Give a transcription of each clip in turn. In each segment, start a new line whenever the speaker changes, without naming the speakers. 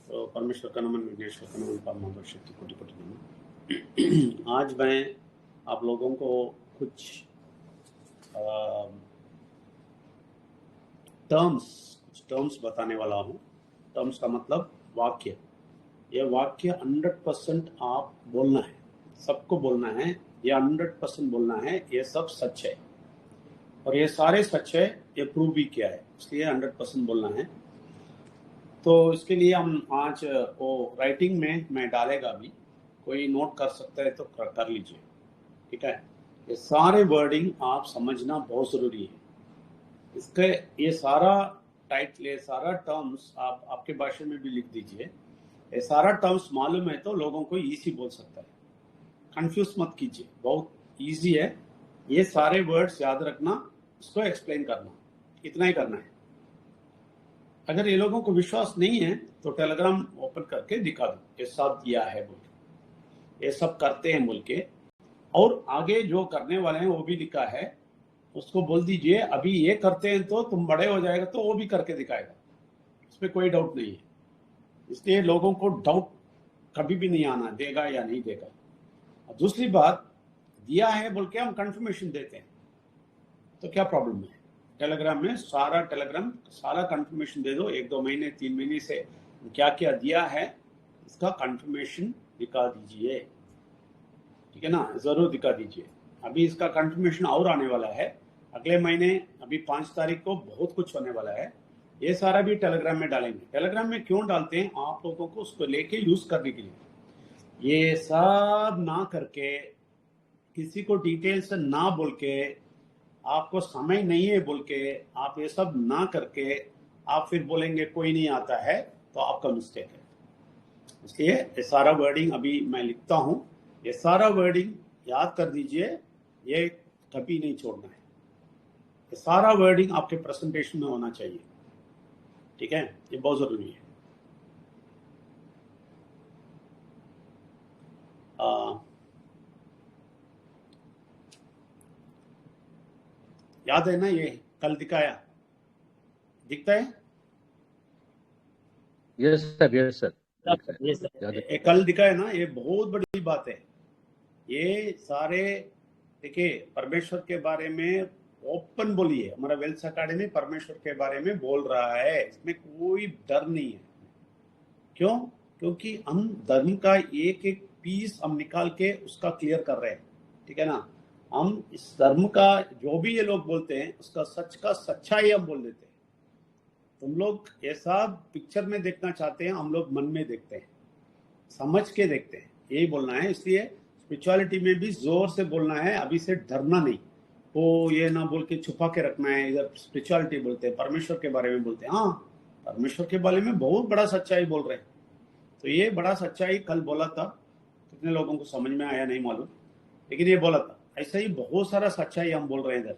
तो परमेश्वर का नमन, विघ्नेश्वर का नमन, परम शक्ति कोटि कोटि नमन। आज मैं आप लोगों को कुछ टर्म्स बताने वाला हूँ। टर्म्स का मतलब वाक्य। यह वाक्य 100% आप बोलना है, सबको बोलना है। यह 100% बोलना है, ये सब सच है और ये सारे सच है, ये प्रूव भी किया है, इसलिए 100% बोलना है। तो इसके लिए हम आज वो राइटिंग में मैं डालेगा भी, कोई नोट कर सकता है तो कर लीजिए, ठीक है। ये सारे वर्डिंग आप समझना बहुत ज़रूरी है। इसके ये सारा टाइटल, ये सारा टर्म्स आप आपके भाषा में भी लिख दीजिए। ये सारा टर्म्स मालूम है तो लोगों को इजी बोल सकता है। कंफ्यूज मत कीजिए, बहुत इजी है। ये सारे वर्ड्स याद रखना, इसको एक्सप्लेन करना, इतना ही करना है। अगर ये लोगों को विश्वास नहीं है तो टेलीग्राम ओपन करके दिखा दो, ये सब दिया है बोल के, ये सब करते हैं बोल के, और आगे जो करने वाले हैं वो भी लिखा है, उसको बोल दीजिए अभी ये करते हैं तो तुम बड़े हो जाएगा तो वो भी करके दिखाएगा, इसमें कोई डाउट नहीं है। इसलिए लोगों को डाउट कभी भी नहीं आना, देगा या नहीं देगा। और दूसरी बात, दिया है बोल के हम कंफर्मेशन देते हैं तो क्या प्रॉब्लम है? टेलीग्राम में सारा कंफर्मेशन दे दो, 1-2 महीने 3 महीने से क्या क्या दिया है इसका कंफर्मेशन दिखा दीजिए, ठीक है ना, जरूर दिखा दीजिए। अभी इसका कंफर्मेशन और आने वाला है अगले महीने, अभी 5 तारीख को बहुत कुछ होने वाला है। ये सारा भी टेलीग्राम में डालेंगे। टेलीग्राम में क्यों डालते हैं? आप लोगों को उसको लेके यूज करने के लिए। ये सब ना करके, किसी को डिटेल से ना बोल के, आपको समय नहीं है बोल के, आप ये सब ना करके आप फिर बोलेंगे कोई नहीं आता है, तो आपका मिस्टेक है। इसलिए ये सारा वर्डिंग अभी मैं लिखता हूँ, ये सारा वर्डिंग याद कर दीजिए, ये कभी नहीं छोड़ना है। ये सारा वर्डिंग आपके प्रेजेंटेशन में होना चाहिए, ठीक है, ये बहुत जरूरी है। याद है ना, ये कल दिखता है?
यस सर, यस सर,
ये कल दिखाया ना, ये बहुत बड़ी बात है। ये सारे देखिए, परमेश्वर के बारे में ओपन बोलिए। हमारा वेल्थ अकेडमी परमेश्वर के बारे में बोल रहा है, इसमें कोई डर नहीं है। क्यों? क्योंकि हम धर्म का एक एक पीस हम निकाल के उसका क्लियर कर रहे हैं, ठीक है ना। हम इस धर्म का जो भी ये लोग बोलते हैं उसका सच का सच्चाई हम बोल देते हैं। तुम लोग ये सब पिक्चर में देखना चाहते हैं, हम लोग मन में देखते हैं, समझ के देखते हैं, यही बोलना है। इसलिए स्पिरिचुअलिटी में भी जोर से बोलना है, अभी से डरना नहीं। वो ये ना बोल के छुपा के रखना है। इधर स्पिरिचुअलिटी बोलते हैं, परमेश्वर के बारे में बोलते हैं। हाँ, परमेश्वर के बारे में बहुत बड़ा सच्चाई बोल रहे हैं। तो ये बड़ा सच्चाई कल बोला था, कितने लोगों को समझ में आया नहीं मालूम, लेकिन ये बोला था। ऐसा ही बहुत सारा सच्चाई हम बोल रहे हैं इधर,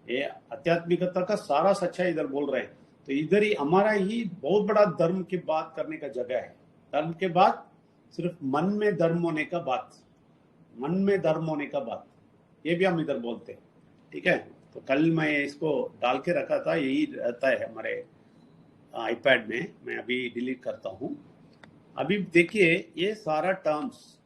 ये आध्यात्मिकता का सारा सच्चाई इधर बोल रहे हैं। तो इधर ही हमारा ही बहुत बड़ा धर्म की बात करने का जगह है। धर्म के बाद सिर्फ मन में धर्म होने का बात, मन में धर्म होने का बात, ये भी हम इधर बोलते हैं, ठीक है। तो कल मैं इसको डाल के रखा था, यही रहता है हमारे आईपैड में। मैं अभी डिलीट करता हूँ। अभी देखिए ये सारा टर्म्स,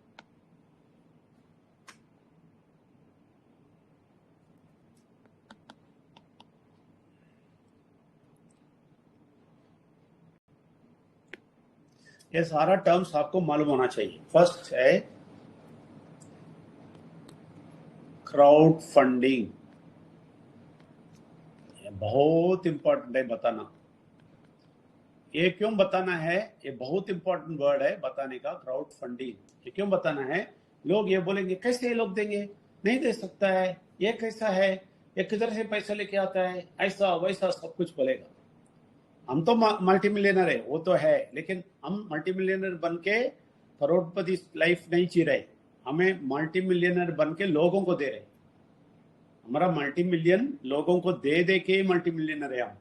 ये सारा टर्म्स आपको मालूम होना चाहिए। फर्स्ट है क्राउड फंडिंग, बहुत इंपॉर्टेंट है बताना। ये क्यों बताना है? ये बहुत इंपॉर्टेंट वर्ड है बताने का, क्राउड फंडिंग। ये क्यों बताना है? लोग ये बोलेंगे कैसे ये लोग देंगे, नहीं दे सकता है, ये कैसा है, ये किधर से पैसा लेके आता है, ऐसा वैसा सब कुछ बोलेगा। हम तो मल्टी मिलियनर है, वो तो है, लेकिन हम मल्टी मिलियनर बन के करोड़पति लाइफ नहीं जी रहे। हमें मल्टी मिलियनर बन के लोगों को दे रहे। हमारा मल्टी मिलियन लोगों को दे दे के मल्टी मिलियनर है हम।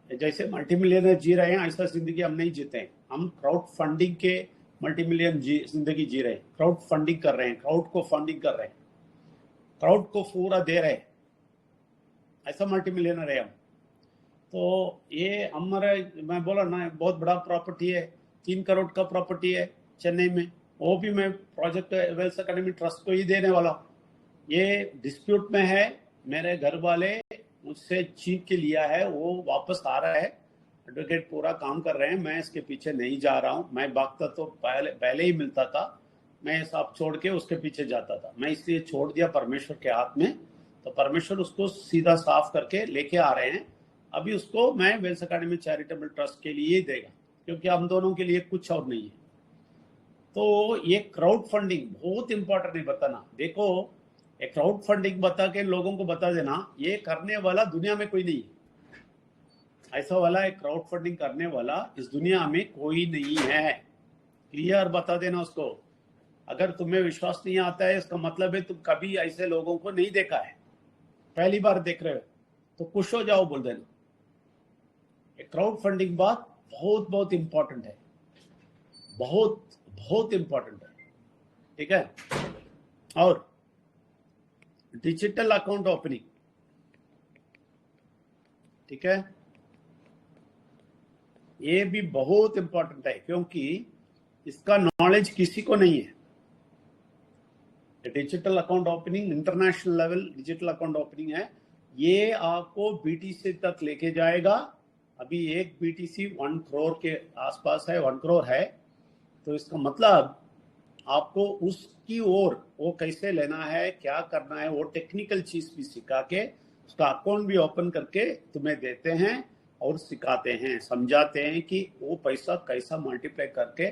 जैसे मल्टी मिलियनर जी रहे हैं ऐसा जिंदगी हम नहीं जीते हैं। हम क्राउड फंडिंग के मल्टी मिलियन जिंदगी जी रहे हैं, क्राउड फंडिंग कर रहे हैं, क्राउड को फंडिंग कर रहे हैं, क्राउड को पूरा दे रहे हैं, ऐसा मल्टी मिलियनर है हम। तो ये हमारा, मैं बोला ना, बहुत बड़ा प्रॉपर्टी है, 3 करोड़ का प्रॉपर्टी है चेन्नई में, वो भी मैं प्रोजेक्ट वेल्स एकेडमी ट्रस्ट को ही देने वाला हूँ। ये डिस्प्यूट में है, मेरे घर वाले मुझसे छीन के लिया है, वो वापस आ रहा है, एडवोकेट पूरा काम कर रहे हैं, मैं इसके पीछे नहीं जा रहा हूँ। मैं भागता तो पहले ही मिलता था, मैं सब छोड़ के उसके पीछे जाता था, मैं इसलिए छोड़ दिया परमेश्वर के हाथ में। तो परमेश्वर उसको सीधा साफ करके लेके आ रहे हैं। अभी उसको मैं वेल्स एकेडमी चैरिटेबल ट्रस्ट के लिए ही देगा, क्योंकि हम दोनों के लिए कुछ और नहीं है। तो ये क्राउड फंडिंग बहुत इंपॉर्टेंट है बताना। देखो, ये क्राउड फंडिंग बता के लोगों को बता देना, ये करने वाला दुनिया में कोई नहीं है। ऐसा वाला एक क्राउड फंडिंग करने वाला इस दुनिया में कोई नहीं है। क्लियर बता देना उसको। अगर तुम्हें विश्वास नहीं आता है, इसका मतलब है तुम कभी ऐसे लोगों को नहीं देखा है, पहली बार देख रहे हो, तो खुश हो जाओ, बोल देना। क्राउड फंडिंग बात बहुत बहुत इंपॉर्टेंट है, बहुत बहुत इंपॉर्टेंट है, ठीक है। और डिजिटल अकाउंट ओपनिंग, ठीक है, ये भी बहुत इंपॉर्टेंट है, क्योंकि इसका नॉलेज किसी को नहीं है। Digital account opening international level digital account opening है, ये आपको बीटीसी तक लेके जाएगा। अभी एक बीटीसी 1 करोड़ के आसपास है, 1 करोड़ है। तो इसका मतलब आपको उसकी ओर, वो कैसे लेना है, क्या करना है, वो टेक्निकल चीज भी सिखा के, उसका अकाउंट भी ओपन करके तुम्हें देते हैं और सिखाते हैं, समझाते हैं कि वो पैसा कैसा मल्टीप्लाई करके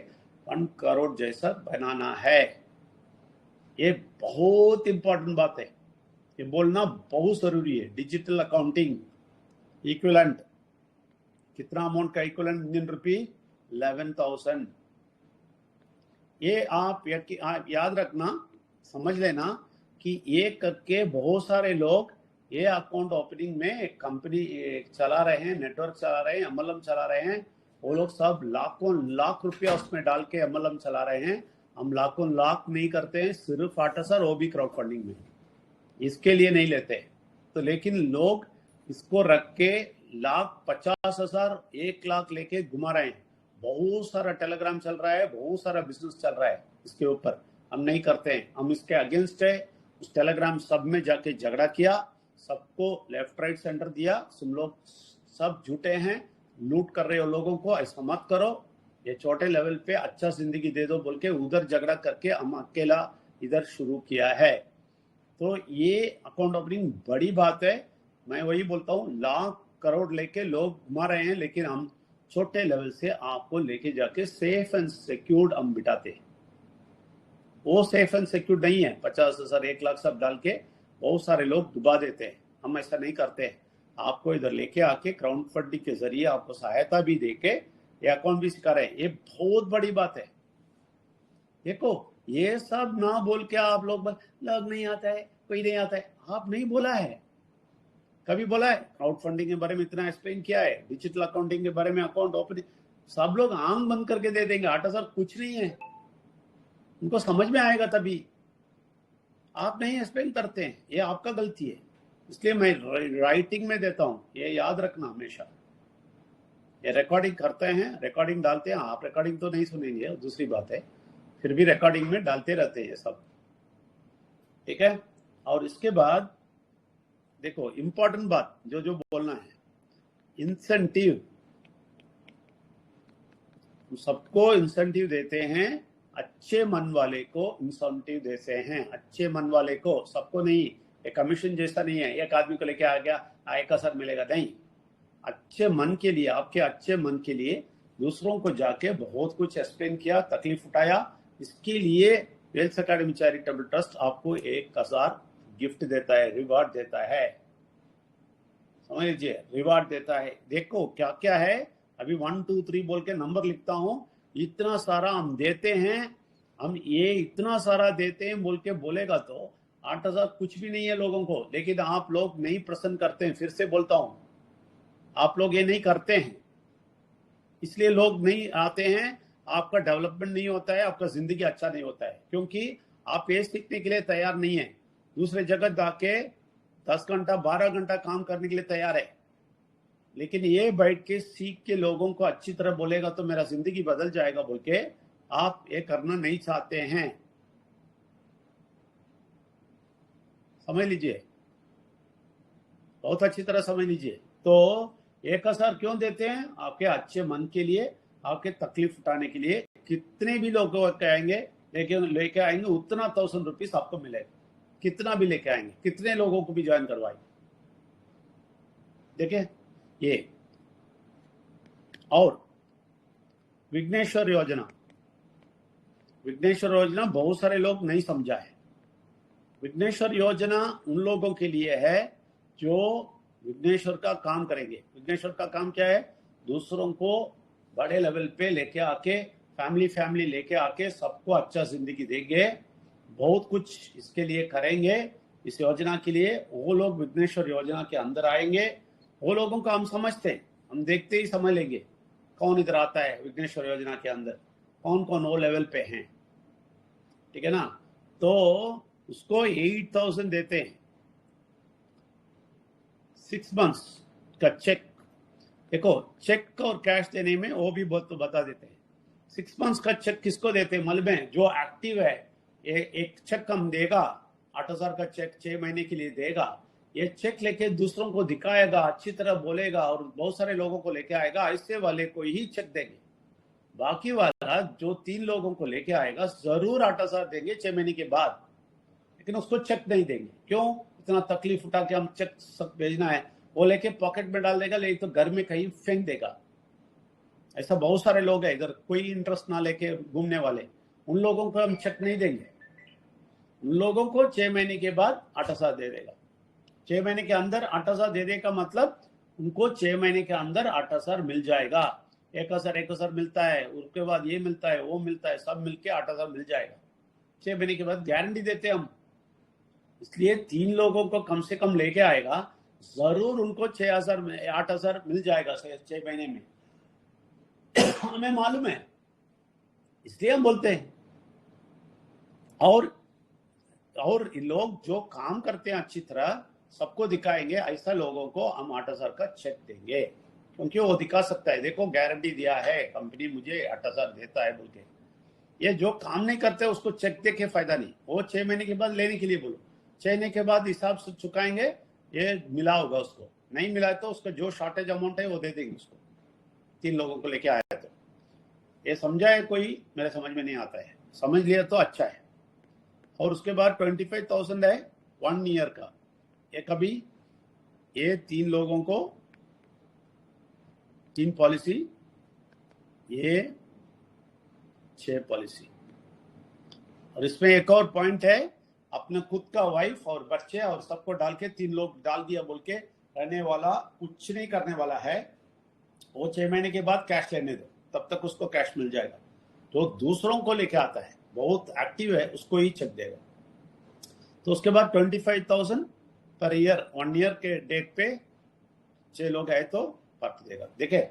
1 करोड़ जैसा बनाना है। ये बहुत इंपॉर्टेंट बात है, ये बोलना बहुत जरूरी है। डिजिटल अकाउंटिंग इक्विवेलेंट, कितना अमाउंट का इक्विवेलेंट? Indian rupee 11,000। ये आप याद रखना, समझ लेना कि ये करके बहुत सारे लोग ये अकाउंट ओपनिंग में एक कंपनी चला रहे हैं, नेटवर्क चला रहे हैं, एमएलएम चला रहे हैं। वो लोग सब लाखों लाख रुपया उसमें डाल के एमएलएम चला रहे हैं। हम लाखों लाख नहीं करते हैं, सिर्फ 8,000, वो भी क्राउड फंडिंग में, इसके लिए नहीं लेते। तो लेकिन लोग इसको रख के 50,000, 1 लाख लेके घुमा रहे हैं। बहुत सारा टेलीग्राम चल रहा है, बहुत सारा बिजनेस चल रहा है इसके ऊपर। हम नहीं करते हैं, हम इसके अगेंस्ट है। उस टेलीग्राम सब में जाके झगड़ा किया, सबको लेफ्ट राइट सेंटर दिया, तुम लोग सब झूठे हैं, लूट कर रहे हो लोगों को, ऐसा मत करो, ये छोटे लेवल पे अच्छा जिंदगी दे दो बोल के उधर झगड़ा करके हम अकेला इधर शुरू किया है। तो ये अकाउंट ओपनिंग बड़ी बात है। मैं वही बोलता हूँ, लाख करोड़ लेके लोग घुमा रहे हैं, लेकिन हम छोटे लेवल से आपको लेके जाके सेफ एंड सिक्योर्ड हम बिठाते हैं। वो सेफ एंड सिक्योर्ड नहीं है, 50,000, 1 लाख सब डाल के बहुत सारे लोग डुबा देते हैं। हम ऐसा नहीं करते हैं। आपको इधर लेके आके क्राउड फंडिंग के जरिए आपको सहायता भी देके ये अकाउंट भी सिखा रहे हैं। ये बहुत बड़ी बात है। देखो, ये सब ना बोल के आप लोग नहीं आता है, कोई नहीं आता है, आप नहीं बोला है, कभी बोला है? क्राउड फंडिंग के बारे में इतना एक्सप्लेन किया है, डिजिटल अकाउंटिंग के बारे में, अकाउंट ओपनिंग, सब लोग आंख बंद करके दे देंगे। 8,000 कुछ नहीं है, उनको समझ में आएगा तभी। आप नहीं एक्सप्लेन करते हैं, ये आपका गलती है। इसलिए मैं राइटिंग में देता हूं, ये याद रखना हमेशा। ये रिकॉर्डिंग करते हैं, रिकॉर्डिंग डालते हैं, आप रिकॉर्डिंग तो नहीं सुनेंगे, दूसरी बात है, फिर भी रिकॉर्डिंग में डालते रहते हैं सब, ठीक है। और इसके बाद देखो, इंपॉर्टेंट बात जो जो बोलना है, इंसेंटिव, सबको इंसेंटिव देते हैं, अच्छे मन वाले को इंसेंटिव देते हैं, अच्छे मन वाले को, सबको नहीं। ये कमीशन जैसा नहीं है, एक आदमी को लेके आ गया, आय का सर मिलेगा, नहीं। अच्छे मन के लिए, आपके अच्छे मन के लिए दूसरों को जाके बहुत कुछ एक्सप्लेन किया, तकलीफ उठाया, इसके लिए वेल्स एकेडमी चैरिटेबल ट्रस्ट आपको 1,000 गिफ्ट देता है, रिवार्ड देता है, समझ लीजिए, रिवार्ड देता है। देखो क्या क्या है, अभी 1 2 3 बोल के नंबर लिखता हूं, इतना सारा हम देते हैं, हम ये इतना सारा देते हैं बोल के बोलेगा तो 8,000 कुछ भी नहीं है लोगों को। लेकिन आप लोग नहीं पसंद करते हैं, फिर से बोलता हूं, आप लोग ये नहीं करते हैं, इसलिए लोग नहीं आते हैं, आपका डेवलपमेंट नहीं होता है, आपका जिंदगी अच्छा नहीं होता है, क्योंकि आप ये सीखने के लिए तैयार नहीं है। दूसरे जगह जाके 10 घंटा 12 घंटा काम करने के लिए तैयार है, लेकिन ये बैठ के सीख के लोगों को अच्छी तरह बोलेगा तो मेरा जिंदगी बदल जाएगा बोल के आप ये करना नहीं चाहते हैं। समझ लीजिए, बहुत अच्छी तरह समझ लीजिए। तो 1,000 क्यों देते हैं? आपके अच्छे मन के लिए, आपके तकलीफ उठाने के लिए। कितने भी लोग आएंगे लेके आएंगे उतना 1,000 रुपीज आपको मिलेगा। कितना भी लेके आएंगे, कितने लोगों को भी ज्वाइन करवाएंगे। देखिए ये, और विघ्नेश्वर योजना, विघ्नेश्वर योजना बहुत सारे लोग नहीं समझा है। विघ्नेश्वर योजना उन लोगों के लिए है जो विघ्नेश्वर का काम करेंगे। विघ्नेश्वर का काम क्या है? दूसरों को बड़े लेवल पे लेके आके, फैमिली लेके आके सबको अच्छा जिंदगी देंगे, बहुत कुछ इसके लिए करेंगे। इस योजना के लिए वो लोग विघ्नेश्वर योजना के अंदर आएंगे। वो लोगों को हम समझते हैं, हम देखते ही समझ लेंगे कौन इधर आता है विघ्नेश्वर योजना के अंदर, कौन कौन वो लेवल पे हैं। ठीक है ना? तो उसको 8,000 देते हैं, 6 months का चेक। देखो चेक और कैश देने में वो भी बहुत तो बता देते हैं। 6 months का चेक किसको देते हैं? मल में जो एक्टिव है, एक चेक हम देगा, 8,000 का चेक 6 महीने के लिए देगा। ये चेक लेके दूसरों को दिखाएगा, अच्छी तरह बोलेगा और बहुत सारे लोगों को लेके आएगा। ऐसे वाले को ही चेक देंगे। बाकी वाला जो 3 लोगों को लेके आएगा जरूर 8,000 देंगे 6 महीने के बाद, लेकिन उसको चेक नहीं देंगे। क्यों? इतना तकलीफ उठा के हम चेक सब भेजना है, वो लेके पॉकेट में डाल देगा, लेकिन तो घर में कहीं फेंक देगा। ऐसा बहुत सारे लोग हैं इधर, कोई इंटरेस्ट ना लेके घूमने वाले। उन लोगों को हम चेक नहीं देंगे। उन लोगों को 6 महीने के बाद 8,000 दे देगा। 6 महीने के अंदर 8,000 दे देगा, मतलब उनको 6 महीने के अंदर 8,000 मिल जाएगा। 1,000 मिलता है, उसके बाद ये मिलता है, वो मिलता है, सब मिलके 8,000 मिल जाएगा 6 महीने के बाद। गारंटी देते हैं हम। इसलिए 3 लोगों को कम से कम लेके आएगा, जरूर उनको 8,000 मिल जाएगा 6 महीने में। हमें मालूम है, इसलिए हम बोलते हैं। और लोग जो काम करते हैं अच्छी तरह सबको दिखाएंगे, ऐसा लोगों को हम 8,000 का चेक देंगे, क्योंकि वो दिखा सकता है, देखो गारंटी दिया है कंपनी, मुझे 8,000 देता है बोल के। ये जो काम नहीं करते उसको चेक दे के फायदा नहीं। वो 6 महीने के बाद लेने के लिए बोलो, 6 महीने के बाद हिसाब से चुकाएंगे। ये मिला होगा उसको, नहीं मिला तो उसका जो शॉर्टेज अमाउंट है वो दे देंगे उसको। 3 लोगों को लेके आया तो ये समझा है कोई? मेरे समझ में नहीं आता है, समझ लिया तो अच्छा है। और उसके बाद 25,000 है 1 ईयर का। ये कभी ये 3 लोगों को 3 पॉलिसी, ये 6 पॉलिसी। और इसमें एक और पॉइंट है, अपने खुद का वाइफ और बच्चे और सबको डाल के 3 लोग डाल दिया बोल के रहने वाला, कुछ नहीं करने वाला है। वो 6 महीने के बाद कैश लेने दो, तब तक उसको कैश मिल जाएगा। तो दूसरों को लेके आता है, बहुत एक्टिव है, उसको ही चेक देगा। तो उसके बाद 25,000 पर ईयर, 1 ईयर के डेट पे 6 लोग आए तो पार्टी देगा। देखे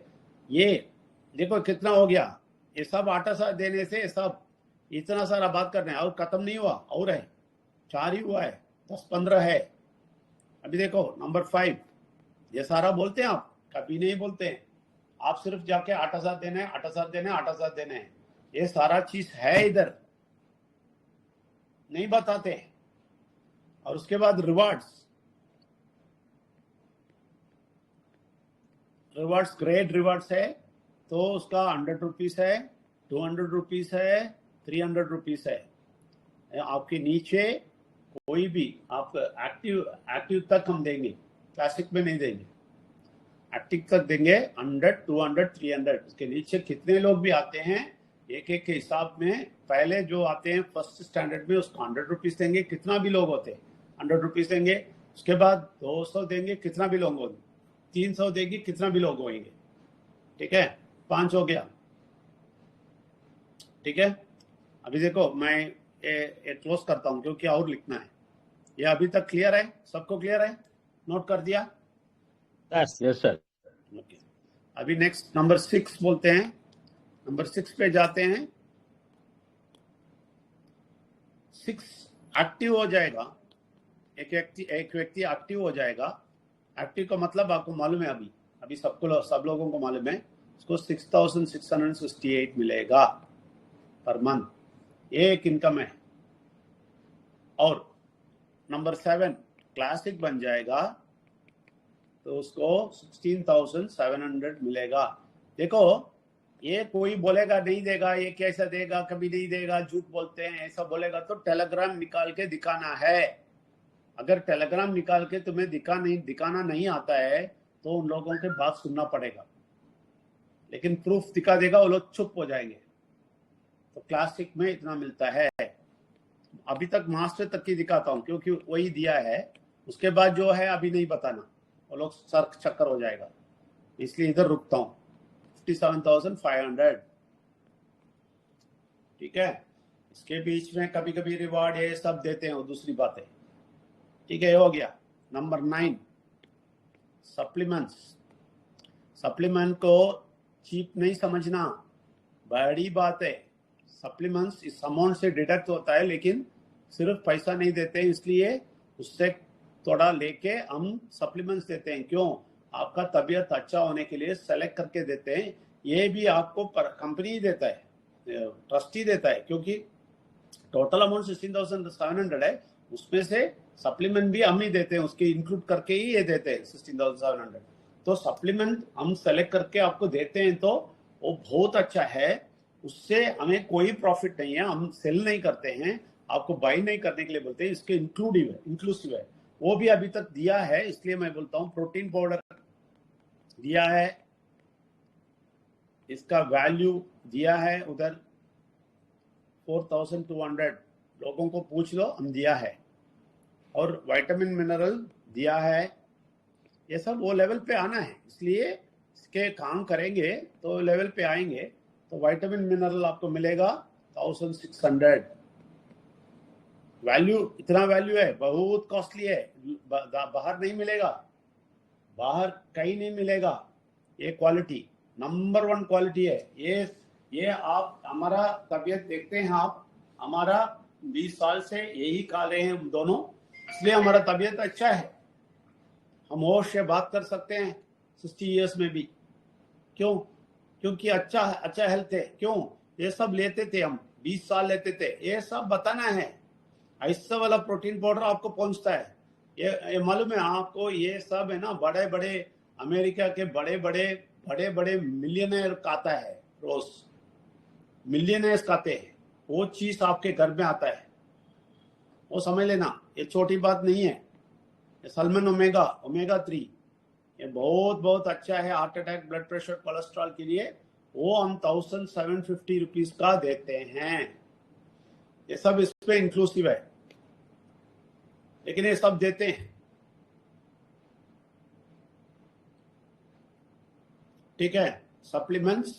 ये, देखो कितना हो गया। ये सब 8,000 देने से सब इतना सारा बात करने, और खत्म नहीं हुआ, और है 4 ही हुआ है, 10-15 है। अभी देखो नंबर 5, ये सारा बोलते हैं आप, कभी नहीं बोलते हैं आप। सिर्फ जाके 8,000 देने हैं, 8,000 देने हैं, 8,000 देने हैं, ये सारा चीज है इधर, नहीं बताते। और उसके बाद रिवार्ड्स, ग्रेट रिवार्ड्स है, तो उसका 100 रुपीज है, 200 रुपीज है, 300 रुपीज है। आपके नीचे कोई भी आप एक्टिव तक हम देंगे, क्लासिक में नहीं देंगे, एक्टिव तक देंगे। 100, 200, 300। उसके नीचे कितने लोग भी आते हैं एक एक के हिसाब में। पहले जो आते हैं फर्स्ट स्टैंडर्ड में, उसको 100 रुपीज देंगे, कितना भी लोग होते हैं 100 रुपीज देंगे। उसके बाद 200 देंगे, कितना भी लोग होंगे, 300 देंगे, कितना भी लोग होंगे। ठीक है, 5 हो गया। ठीक है, अभी देखो मैं ये क्लोज करता हूं क्योंकि और लिखना है। ये अभी तक क्लियर है? सबको क्लियर है? नोट कर दिया?
Yes sir.
ओके, अभी नेक्स्ट नंबर 6 बोलते हैं। नंबर 6 पे जाते हैं। 6 एक्टिव हो जाएगा, एक व्यक्ति एक्टिव हो जाएगा। एक्टिव का मतलब आपको मालूम है, अभी सब लोगों को मालूम है, उसको 6,668 मिलेगा पर मंथ, ये एक इनकम है। और नंबर 7 क्लासिक बन जाएगा तो उसको 16,700 मिलेगा। देखो, ये कोई बोलेगा नहीं देगा, ये कैसा देगा, कभी नहीं देगा, झूठ बोलते हैं, ऐसा बोलेगा तो टेलीग्राम निकाल के दिखाना है। अगर टेलीग्राम निकाल के तुम्हें दिखाना नहीं आता है तो उन लोगों के बात सुनना पड़ेगा, लेकिन प्रूफ दिखा देगा वो लोग चुप हो जाएंगे। तो क्लासिक में इतना मिलता है। अभी तक मास्टर तक की दिखाता हूँ क्योंकि वही दिया है, उसके बाद जो है अभी नहीं बताना, वो लोग सर चक्कर हो जाएगा, इसलिए इधर रुकता हूँ। 57,500, ठीक है। इसके बीच में कभी कभी रिवार्ड ये सब देते हैं, वो दूसरी बात है, ठीक है। हो गया। Number 9 supplements. सप्लीमेंट को चीप नहीं समझना, बड़ी बात है। सप्लीमेंट्स इस अमाउंट से डिडक्ट होता है, लेकिन सिर्फ पैसा नहीं देते, इसलिए उससे थोड़ा लेके हम सप्लीमेंट्स देते हैं। क्यों? आपका तबीयत अच्छा होने के लिए सेलेक्ट करके देते हैं। ये भी आपको कंपनी देता है, ट्रस्टी देता है, क्योंकि टोटल अमाउंट 16,700 है, उसमें से सप्लीमेंट भी हम ही देते हैं, उसके इंक्लूड करके ही ये देते हैं 16,700। तो सप्लीमेंट हम सेलेक्ट करके आपको देते हैं तो वो बहुत अच्छा है, उससे हमें कोई प्रॉफिट नहीं है, हम सेल नहीं करते हैं, आपको बाई नहीं करने के लिए बोलते हैं, इसके इंक्लूसिव है। वो भी अभी तक दिया है, इसलिए मैं बोलता हूँ प्रोटीन पाउडर दिया है, इसका वैल्यू दिया है उधर 4,200, लोगों को पूछ लो, हम दिया है। और विटामिन मिनरल दिया है। ये सब वो लेवल पे आना है, इसलिए इसके काम करेंगे तो लेवल पे आएंगे। तो विटामिन मिनरल आपको मिलेगा 1,600। वैल्यू, इतना वैल्यू है, बहुत कॉस्टली है, बाहर नहीं मिलेगा, बाहर कहीं नहीं मिलेगा। ये क्वालिटी नंबर 1 क्वालिटी है। ये आप हमारा तबीयत देखते हैं, आप हमारा 20 साल से यही खा रहे हैं हम दोनों, इसलिए हमारा तबीयत अच्छा है, हम होश से बात कर सकते हैं 60 इयर्स में भी। क्यों? क्योंकि अच्छा हेल्थ है। क्यों? ये सब लेते थे हम, 20 साल लेते थे। ये सब बताना है, ऐसा वाला प्रोटीन पाउडर आपको पहुंचता है। ये मालूम है आपको, ये सब है ना, बड़े बड़े अमेरिका के बड़े बड़े मिलियनर खाता है, रोज मिलियनर्स खाते हैं, वो चीज आपके घर में आता है, वो समझ लेना, ये छोटी बात नहीं है। सल्मन ओमेगा 3 ये बहुत अच्छा है heart attack, blood pressure, cholesterol के लिए। वो हम 1,750 रुपीज का देते हैं। ये सब इस पे इंक्लूसिव है, लेकिन ये सब देते हैं, ठीक है। सप्लीमेंट्स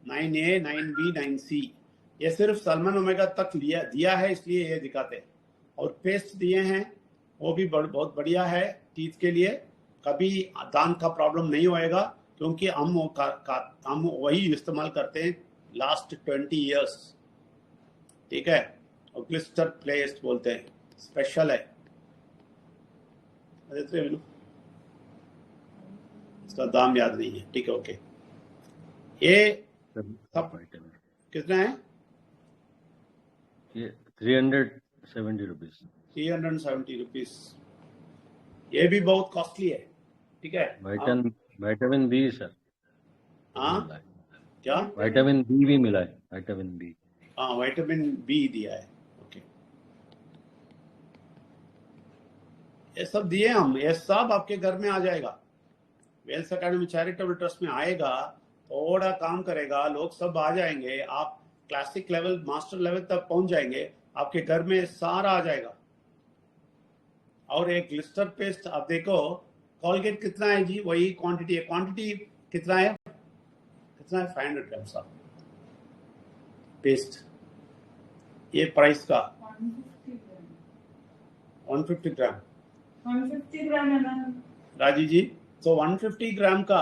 9A, 9B, 9C, ये सिर्फ सल्मन ओमेगा तक दिया है, इसलिए ये दिखाते हैं। और पेस्ट दिए हैं, वो भी बहुत बढ़िया है टीथ के लिए, कभी दांत का प्रॉब्लम नहीं होएगा, क्योंकि हम वही इस्तेमाल करते हैं लास्ट 20 इयर्स, ठीक है। और ग्लिस्टर पेस्ट बोलते हैं, स्पेशल है। इसका दाम याद नहीं है, ठीक है, ओके। ये सब कितना है?
ये 370 रुपीज।
370 रुपीज। ये भी बहुत कॉस्टली है, ठीक है।
Vitamin B sir.
हाँ, क्या?
विटामिन बी भी मिला है, विटामिन बी।
हाँ, विटामिन बी दिया है, ओके। ये सब दिए हम, ये सब आपके घर में आ जाएगा। वेल्स एकेडमी चैरिटेबल ट्रस्ट में आएगा, थोड़ा काम करेगा, लोग सब आ जाएंगे, आप क्लासिक लेवल, मास्टर लेवल तक पहुंच जाएंगे, आपके घर में सारा आ जाएगा। और एक ग्लिस्टर पेस्ट आप देखो, कॉलगेट कितना है जी? वही क्वांटिटी है। क्वांटिटी कितना है? 500 ग्राम साहब पेस्ट। ये प्राइस का 150 ग्राम
150 ग्राम है ना
राजी जी। तो 150 ग्राम का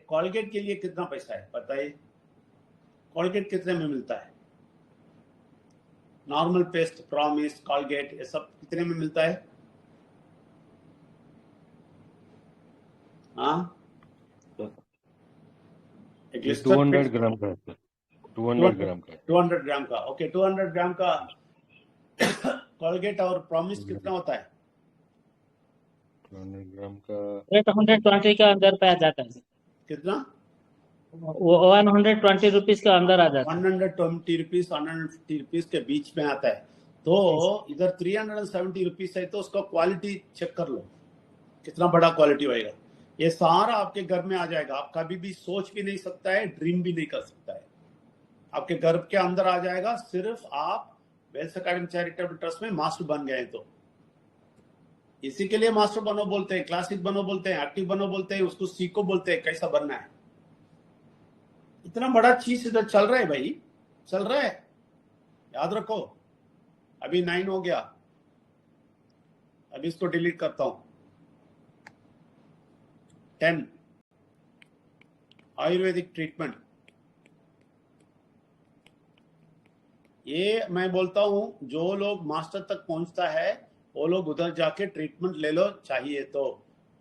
कॉलगेट के लिए कितना पैसा है बताइए? कॉलगेट कितने में मिलता है? नॉर्मल पेस्ट, प्रॉमिस, कॉलगेट, ये सब कितने में मिलता है? हाँ, एक
ये
लिस्टर
200 ग्राम का है सर, 200 ग्राम का है।
200 ग्राम का। ओके, 200 ग्राम का कोलगेट और प्रॉमिस कितना होता है?
200 ग्राम का
120 के अंदर पे आ जाता है।
कितना?
वो 120 रुपीज के अंदर आ जाता है।
120 रुपीज 150 रुपीज के बीच में आता है। तो इधर 370 रुपीज है, तो उसका क्वालिटी चेक कर लो कितना बड़ा क्वालिटी होएगा। ये सारा आपके घर में आ जाएगा। आप कभी भी सोच भी नहीं सकता है, ड्रीम भी नहीं कर सकता है, आपके घर के अंदर आ जाएगा। सिर्फ आप वेल्स एकेडमी चैरिटेबल ट्रस्ट में मास्टर बन गए तो। इसी के लिए मास्टर बनो बोलते हैं, क्लासिक बनो बोलते हैं, एक्टिव बनो बोलते हैं, उसको सीखो बोलते हैं कैसा बनना है। इतना बड़ा चीज इधर चल रहा है भाई, चल रहा है, याद रखो। अभी 9 हो गया, अभी इसको डिलीट करता हूं। 10 आयुर्वेदिक ट्रीटमेंट। ये मैं बोलता हूं, जो लोग मास्टर तक पहुंचता है वो लोग उधर जाके ट्रीटमेंट ले लो, चाहिए तो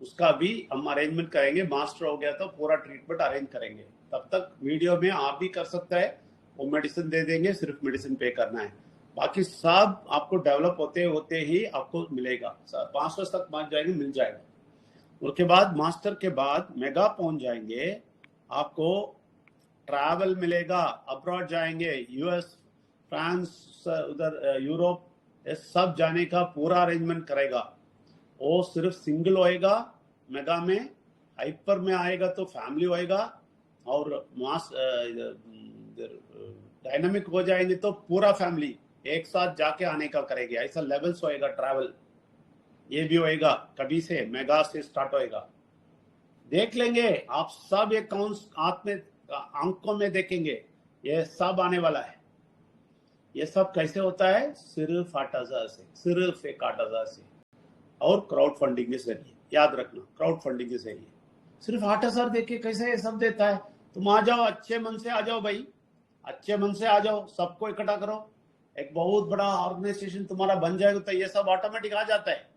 उसका भी हम अरेंजमेंट करेंगे। मास्टर हो गया तो पूरा ट्रीटमेंट अरेंज करेंगे। तब तक वीडियो में आप भी कर सकता है, वो मेडिसिन दे देंगे, सिर्फ मेडिसिन पे करना है। बाकी सब आपको डेवलप होते होते ही आपको मिलेगा। 500 तक पहुंच जाएंगे, मिल जाएगा। उसके बाद मास्टर के बाद मेगा पहुंच जाएंगे, आपको ट्रैवल मिलेगा, अब्रॉड जाएंगे, यूएस, फ्रांस, उधर यूरोप, ये सब जाने का पूरा अरेंजमेंट करेगा। वो सिर्फ सिंगल होएगा मेगा में, हाइपर में आएगा तो फैमिली होएगा, और मास डायनामिक हो जाएंगे तो पूरा फैमिली एक साथ जाके आने का करेंगे। ऐसा लेवल्स होएगा ट्रैवल। ये भी होएगा, कभी से मेगा से स्टार्ट होएगा। देख लेंगे आप सब, ये कौन आंखों में देखेंगे, ये सब आने वाला है। ये सब कैसे होता है? सिर्फ 8,000 से, सिर्फ एक 8,000 से, और क्राउड फंडिंग के जरिए। याद रखना, क्राउड फंडिंग के जरिए सिर्फ 8,000 देके कैसे ये सब देता है। तुम आ जाओ, अच्छे मन से आ जाओ भाई, अच्छे मन से आ जाओ, सबको इकट्ठा करो, एक बहुत बड़ा ऑर्गेनाइजेशन तुम्हारा बन जाएगा, तो ये सब ऑटोमेटिक आ जाता है।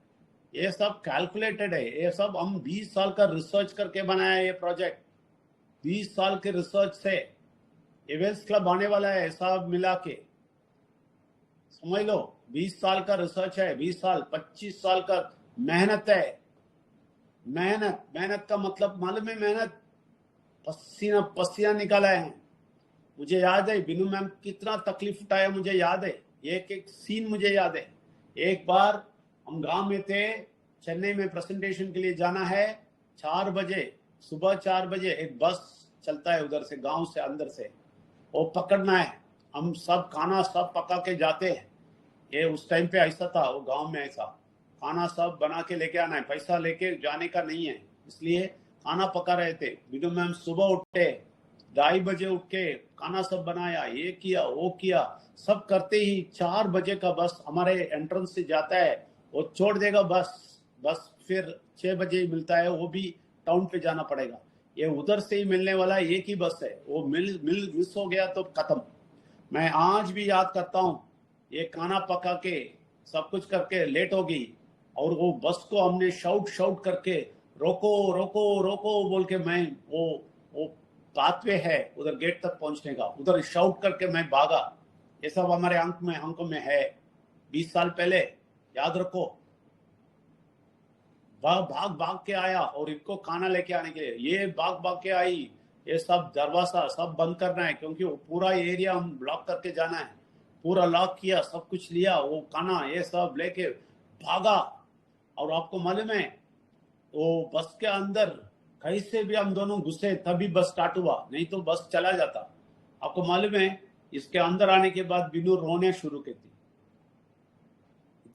ये सब कैलकुलेटेड है। ये सब हम 20 साल का रिसर्च करके बनाया है ये प्रोजेक्ट। 20 साल के रिसर्च से ये वेल्स क्लब आने वाला है, सब मिला के समझ लो। 20 साल का रिसर्च है, 20 साल, 25 साल का मेहनत है। मेहनत का मतलब मालूम है? मेहनत, पसीना पसीना निकाला है। मुझे याद है बिनू मैम कितना तकलीफ उठाया, मुझे याद है, एक एक सीन मुझे याद है। एक बार हम गांव में थे, चेन्नई में प्रेजेंटेशन के लिए जाना है। 4 बजे, सुबह 4 बजे एक बस चलता है उधर से, गांव से अंदर से, वो पकड़ना है। हम सब खाना सब पका के जाते हैं। ये उस टाइम पे ऐसा था, वो गांव में ऐसा खाना सब बना के लेके आना है, पैसा लेके जाने का नहीं है, इसलिए खाना पका रहे थे। बिनू मैम सुबह उठे, 2:30 बजे उठ के खाना सब बनाया, ये किया वो किया, सब करते ही 4 बजे का बस हमारे एंट्रेंस से जाता है, वो छोड़ देगा बस फिर 6 बजे ही मिलता है, वो भी टाउन पे जाना पड़ेगा। ये उधर से ही मिलने वाला एक ही बस है, वो मिस हो गया तो खत्म। मैं आज भी याद करता हूँ, ये खाना पका के सब कुछ करके लेट हो गई, और वो बस को हमने शाउट करके रोको रोको रोको बोल के, मैं वो पाथवे है उधर गेट तक पहुंचने का, उधर शाउट करके मैं भागा। ये सब हमारे आंखों में है। 20 साल पहले, याद रखो। भाग के आया, और इनको खाना लेके आने के लिए ये भाग के आई। ये सब दरवाजा सब बंद करना है, क्योंकि वो पूरा एरिया हम ब्लॉक करके जाना है। पूरा लॉक किया, सब कुछ लिया, वो खाना ये सब लेके भागा। और आपको मालूम है, वो बस के अंदर कैसे भी हम दोनों घुसे, तभी बस स्टार्ट हुआ, नहीं तो बस चला जाता। आपको मालूम है, इसके अंदर आने के बाद बिनू रोने शुरू की थी।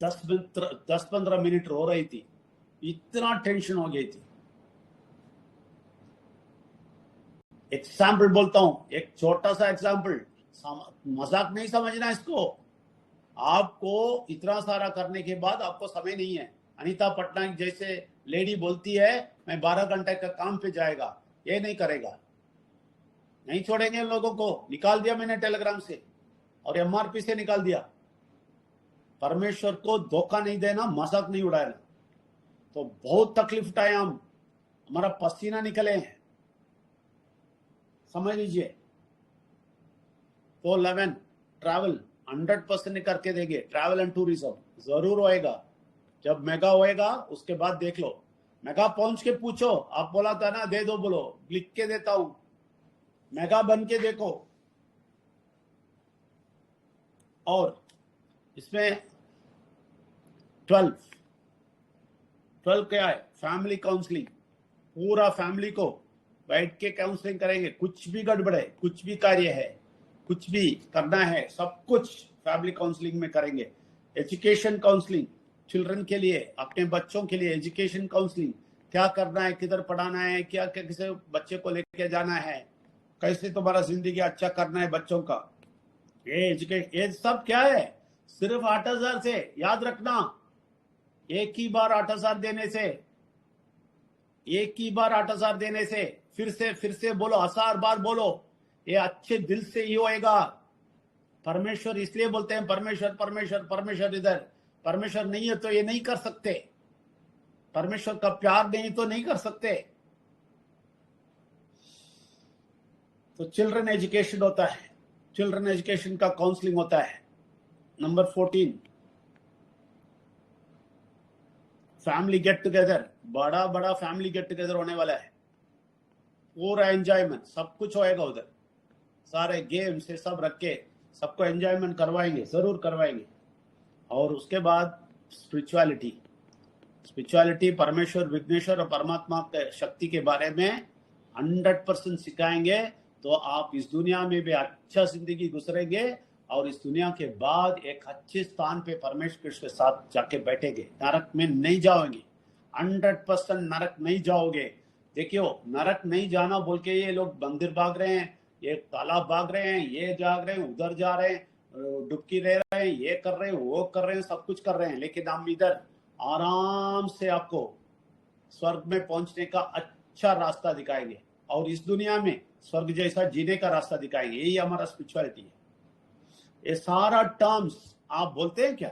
10-15 मिनट रो रही थी, इतना टेंशन हो गई थी। एग्जाम्पल बोलता हूं, एक छोटा सा एग्जाम्पल, मजाक नहीं समझना इसको। आपको इतना सारा करने के बाद आपको समय नहीं है। अनीता पटनायक जैसे लेडी बोलती है मैं 12 घंटे का काम पे जाएगा, ये नहीं करेगा, नहीं छोड़ेंगे लोगों को। निकाल दिया मैंने टेलीग्राम से और एमआरपी से निकाल दिया। परमेश्वर को धोखा नहीं देना, मजाक नहीं उड़ाना। तो बहुत तकलीफ उठाए हम, हमारा पसीना निकले हैं, समझ लीजिए। 411 ट्रैवल 100% करके देंगे। ट्रैवल एंड टूरिज्म जरूर होएगा। जब मेगा होएगा उसके बाद देख लो, मेगा पहुंच के पूछो, आप बोला था ना दे दो, बोलो लिख के देता हूं, मेगा बन के देखो। और इसमें 12 क्या है? Family counselling. पूरा फैमिली को बैठ के काउंसलिंग करेंगे। कुछ भी गड़बड़ है, कुछ भी कार्य है, कुछ भी करना है, सब कुछ फैमिली काउंसलिंग में करेंगे। एजुकेशन काउंसलिंग चिल्ड्रन के लिए, अपने बच्चों के लिए एजुकेशन काउंसलिंग, क्या करना है, किधर पढ़ाना है, क्या किसे बच्चे को लेके जाना है, कैसे तुम्हारा जिंदगी अच्छा करना है बच्चों का। ये एजुकेशन, ये सब क्या है? सिर्फ 8,000 से याद रखना। एक ही बार 8,000 देने से, एक ही बार 8,000 देने से, फिर से बोलो, 1000 बार बोलो, ये अच्छे दिल से ही होएगा। परमेश्वर इसलिए बोलते हैं परमेश्वर परमेश्वर परमेश्वर। इधर परमेश्वर नहीं है तो ये नहीं कर सकते। परमेश्वर का प्यार नहीं तो नहीं कर सकते। तो चिल्ड्रन एजुकेशन होता है, चिल्ड्रन एजुकेशन का काउंसलिंग होता है। Number 14 family get together. बड़ा बड़ा फैमिली गेट टुगेदर होने वाला है। पूरा एंजॉयमेंट, सब कुछ होएगा उधर। सारे गेम से सब रख के सबको एंजॉयमेंट करवाएंगे, जरूर करवाएंगे। और उसके बाद स्पिरिचुअलिटी, स्पिरिचुअलिटी परमेश्वर, विघ्नेश्वर और परमात्मा के शक्ति के बारे में 100% सिखाएंगे। तो आप इस दुनिया में भी अच्छा जिंदगी गुजरेंगे और इस दुनिया के बाद एक अच्छे स्थान पे परमेश्वर के साथ जाके बैठेंगे। नरक में नहीं जाओगे, 100% नरक नहीं जाओगे। देखियो, नरक नहीं जाना बोल के ये लोग मंदिर भाग रहे हैं, ये तालाब भाग रहे हैं, ये जाग रहे हैं, उधर जा रहे हैं, डुबकी ले रहे हैं, ये कर रहे हैं, वो कर रहे हैं, सब कुछ कर रहे हैं। लेकिन हम इधर आराम से आपको स्वर्ग में पहुंचने का अच्छा रास्ता दिखाएंगे और इस दुनिया में स्वर्ग जैसा जीने का रास्ता दिखाएंगे। यही हमारा स्पिरिचुअलिटी है। ये सारा टर्म्स आप बोलते हैं क्या?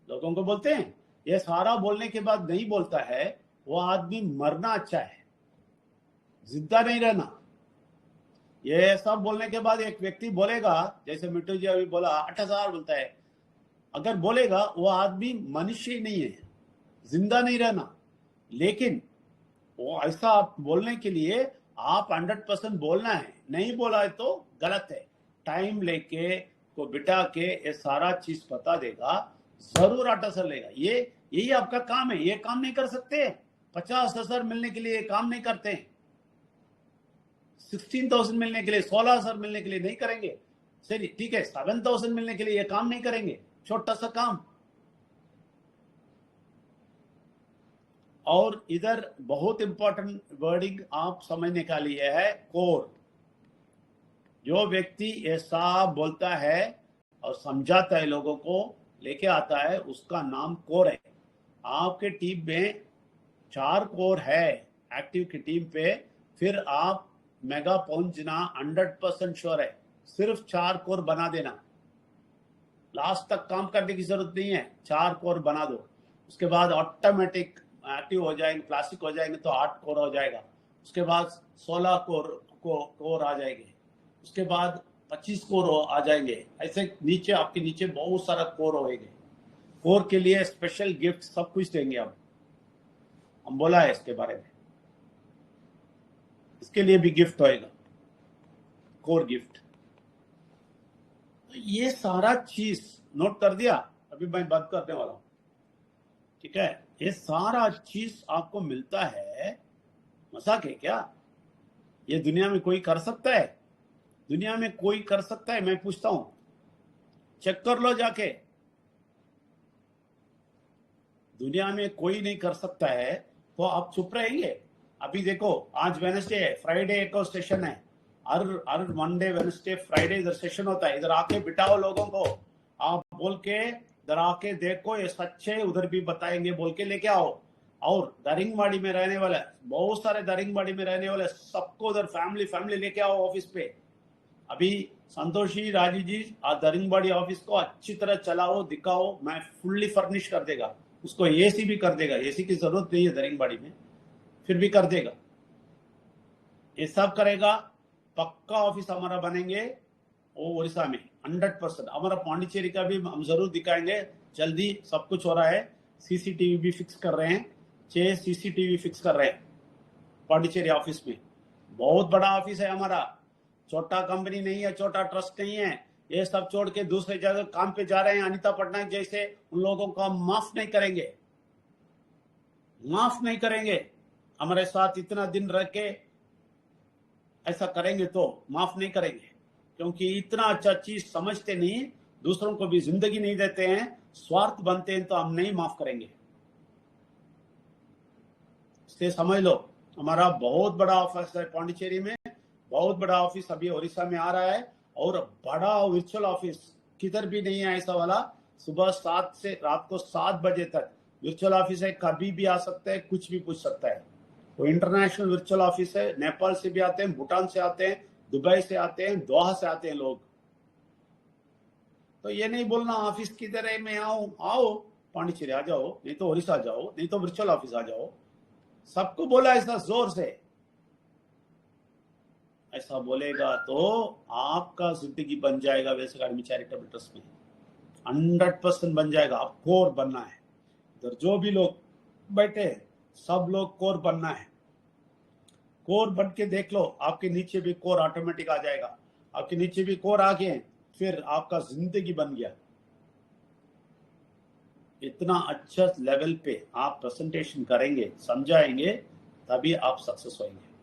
लोगों को बोलते हैं। ये सारा बोलने के बाद नहीं बोलता है, वो आदमी मरना अच्छा है, जिंदा नहीं रहना। ये सब बोलने के बाद एक व्यक्ति बोलेगा, जैसे मिट्टू जी अभी बोला 8,000 बोलता है, अगर बोलेगा वो आदमी मनुष्य ही नहीं है, जिंदा नहीं रहना। लेकिन वो ऐसा आप बोलने के लिए आप 100% बोलना है। नहीं बोला है तो गलत है। टाइम लेके को बिठा के ये सारा चीज बता देगा, जरूर 8,000 लेगा। ये यही आपका काम है। ये काम नहीं कर सकते। 50,000 मिलने के लिए काम नहीं करते। 16,000 मिलने के लिए, 16,000 मिलने के लिए नहीं करेंगे। सही, ठीक है, 7,000 मिलने के लिए ये काम नहीं करेंगे, छोटा सा काम। और इधर बहुत इंपॉर्टेंट वर्डिंग आप समझने का लिए है, कोर। जो व्यक्ति ऐसा बोलता है और समझाता है, लोगों को लेके आता है, उसका नाम कोर है। आपके टीम में 4 कोर है एक्टिव की टीम पे, फिर आप मेगा पहुंचना 100% श्योर है। सिर्फ 4 कोर बना देना, लास्ट तक काम करने की जरूरत नहीं है। 4 कोर बना दो, उसके बाद ऑटोमेटिक एक्टिव हो जाएंगे, क्लासिक हो जाएंगे तो 8 कोर हो जाएगा। उसके बाद 16 कोर आ जाएंगे, उसके बाद 25 कोर आ जाएंगे। ऐसे नीचे आपके नीचे बहुत सारा कोर होएंगे। कोर के लिए स्पेशल गिफ्ट सब कुछ देंगे हम बोला है इसके बारे में। इसके लिए भी गिफ्ट होएगा, कोर गिफ्ट। तो ये सारा चीज नोट कर दिया, अभी मैं बात करने वाला हूं, ठीक है। ये सारा चीज आपको मिलता है। मजाक है क्या? ये दुनिया में कोई कर सकता है? दुनिया में कोई कर सकता है? मैं पूछता हूं, चेक कर लो जाके। दुनिया में कोई नहीं कर सकता है तो आप चुप रहेंगे? अभी देखो, आज वेडनेसडे है, फ्राइडे को सेशन है। हर मंडे, वेडनेसडे, फ्राइडे इधर सेशन होता है। इधर आके बिठाओ लोगों को, आप बोल के इधर आके देखो ये सच है, उधर भी बताएंगे बोल के लेके आओ। और दारिंगबाड़ी में रहने वाला, बहुत सारे दारिंगबाड़ी में रहने वाले सबको उधर फैमिली लेके आओ ऑफिस पे। अभी संतोषी राजू जी दारिंगबाड़ी ऑफिस को अच्छी तरह चलाओ, दिखाओ, मैं फुल्ली फर्निश कर देगा उसको। एसी भी कर देगा, एसी की जरूरत नहीं है दारिंगबाड़ी में, फिर भी कर देगा। ये सब करेगा। पक्का ऑफिस हमारा बनेंगे वो उड़ीसा में 100%। हमारा पांडिचेरी का भी हम जरूर दिखाएंगे जल्दी। सब कुछ हो रहा है, सीसीटीवी भी फिक्स कर रहे हैं, 6 सीसीटीवी फिक्स कर रहे हैं पांडिचेरी ऑफिस में। बहुत बड़ा ऑफिस है हमारा, छोटा कंपनी नहीं है, छोटा ट्रस्ट नहीं है। ये सब छोड़ के दूसरे जगह काम पे जा रहे हैं अनीता पटनायक जैसे, उन लोगों को हम माफ नहीं करेंगे, माफ नहीं करेंगे। हमारे साथ इतना दिन रह के ऐसा करेंगे तो माफ नहीं करेंगे, क्योंकि इतना अच्छा चीज समझते नहीं, दूसरों को भी जिंदगी नहीं देते हैं, स्वार्थ बनते हैं, तो हम नहीं माफ करेंगे। इसलिए समझ लो, हमारा बहुत बड़ा ऑफिस है पांडिचेरी में, बहुत बड़ा ऑफिस अभी उड़ीसा में आ रहा है, और बड़ा वर्चुअल ऑफिस किधर भी नहीं है ऐसा वाला। सुबह 7 से रात को 7 बजे तक वर्चुअल ऑफिस है, कभी भी आ सकता है, कुछ भी पूछ सकता है। वो इंटरनेशनल वर्चुअल ऑफिस है, नेपाल से भी आते हैं, भूटान से आते हैं, दुबई से आते हैं, दोहा से आते हैं लोग। तो ये नहीं बोलना ऑफिस किधर है, मैं आऊं, आओ पांडिचेरी आ जाओ, नहीं तो उड़ीसा जाओ, नहीं तो वर्चुअल ऑफिस आ जाओ। सबको बोला ऐसा जोर से, ऐसा बोलेगा तो आपका जिंदगी बन जाएगा वैसे अकाडमी चैरिटेबल ट्रस्ट में, 100% बन जाएगा। आप कोर बनना है, इधर जो भी लोग बैठे हैं सब लोग कोर बनना है। कोर बन के देख लो, आपके नीचे भी कोर ऑटोमेटिक आ जाएगा। आपके नीचे भी कोर आ गए, फिर आपका जिंदगी बन गया। इतना अच्छा लेवल पे आप प्रेजेंटेशन करेंगे, समझाएंगे, तभी आप सक्सेस होंगे।